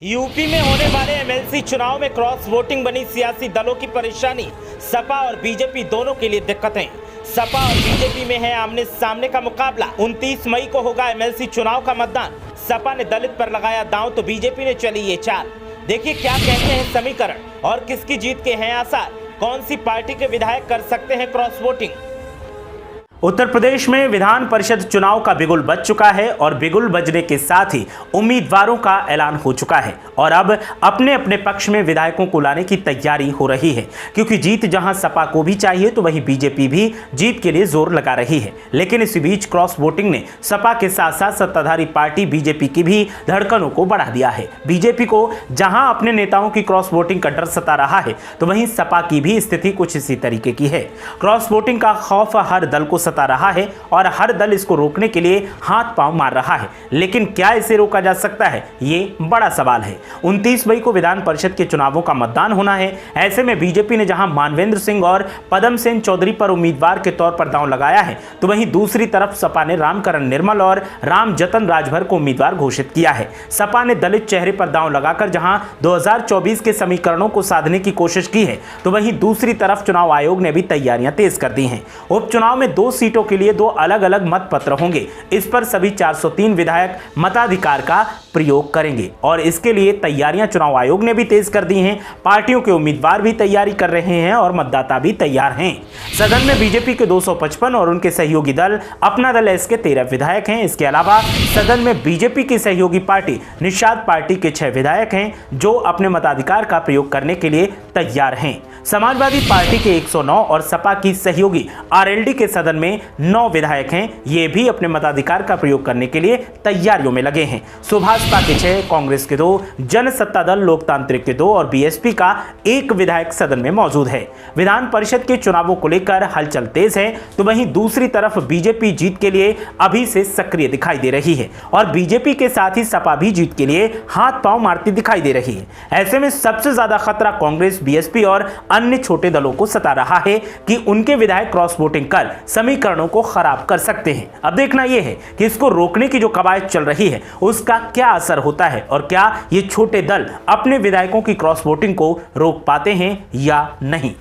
UP में होने वाले एमएलसी चुनाव में क्रॉस वोटिंग बनी सियासी दलों की परेशानी। सपा और बीजेपी दोनों के लिए दिक्कतें। सपा और बीजेपी में है आमने सामने का मुकाबला। 29 मई को होगा एमएलसी चुनाव का मतदान। सपा ने दलित पर लगाया दांव तो बीजेपी ने चली ये चाल। देखिए क्या कहते हैं समीकरण और किसकी जीत के हैं आसार। कौन सी पार्टी के विधायक कर सकते हैं क्रॉस वोटिंग। उत्तर प्रदेश में विधान परिषद चुनाव का बिगुल बज चुका है और बिगुल बजने के साथ ही उम्मीदवारों का ऐलान हो चुका है और अब अपने अपने पक्ष में विधायकों को लाने की तैयारी हो रही है, क्योंकि जीत जहां सपा को भी चाहिए तो वहीं बीजेपी भी जीत के लिए जोर लगा रही है। लेकिन इसी बीच क्रॉस वोटिंग ने सपा के साथ साथ सत्ताधारी पार्टी बीजेपी की भी धड़कनों को बढ़ा दिया है। बीजेपी को जहां अपने नेताओं की क्रॉस वोटिंग का डर सता रहा है तो वहीं सपा की भी स्थिति कुछ इसी तरीके की है। क्रॉस वोटिंग का खौफ हर दल को सता रहा है और हर दल इसको रोकने के लिए हाथ पांव मार रहा है, लेकिन क्या इसे रोका जा सकता है, ये बड़ा सवाल है। 29 मई को विधान परिषद के चुनावों का मतदान होना है। ऐसे में बीजेपी ने जहां मानवेंद्र सिंह और पदम सेन चौधरी पर उम्मीदवार के तौर पर दांव लगाया है तो वहीं दूसरी तरफ सपा ने रामकरण निर्मल और राम जतन राजभर को उम्मीदवार घोषित किया है। सपा ने दलित चेहरे पर दांव लगाकर जहां 2024 के समीकरणों को साधने की कोशिश की है तो वहीं दूसरी तरफ चुनाव आयोग ने भी तैयारियां तेज कर दी हैं। उपचुनाव में 2 सीटों के लिए 2 अलग अलग मत पत्र होंगे। इस पर सभी 403 विधायक मताधिकार का प्रयोग करेंगे और इसके लिए तैयारियां चुनाव आयोग ने भी तेज कर दी हैं। पार्टियों के उम्मीदवार भी तैयारी कर रहे हैं और मतदाता भी तैयार हैं। सदन में बीजेपी के 255 और उनके सहयोगी दल अपना दल एस के 13 विधायक हैं। इसके अलावा सदन में बीजेपी की सहयोगी पार्टी निषाद पार्टी के 6 विधायक हैं जो अपने मताधिकार का प्रयोग करने के लिए तैयार हैं। समाजवादी पार्टी के 109 और सपा की सहयोगी आरएलडी के सदन में 9 विधायक हैं। ये भी अपने मताधिकार का प्रयोग करने के लिए तैयारियों में लगे हैं। सुभाषपा के 6, कांग्रेस के 2, जनसत्ता दल लोकतांत्रिक के 2 और बीएसपी का 1 विधायक सदन में मौजूद है। विधान परिषद के चुनावों को लेकर हलचल तेज है तो वहीं दूसरी तरफ बीजेपी जीत के लिए अभी से सक्रिय दिखाई दे रही है और बीजेपी के साथ ही सपा भी जीत के लिए हाथ पांव मारती दिखाई दे रही है। ऐसे में सबसे ज्यादा खतरा कांग्रेस, बीएसपी और अन्य छोटे दलों को सता रहा है कि उनके विधायक क्रॉस वोटिंग कर समीकरणों को खराब कर सकते हैं। अब देखना यह है कि इसको रोकने की जो कवायद चल रही है उसका क्या असर होता है और क्या ये छोटे दल अपने विधायकों की क्रॉस वोटिंग को रोक पाते हैं या नहीं।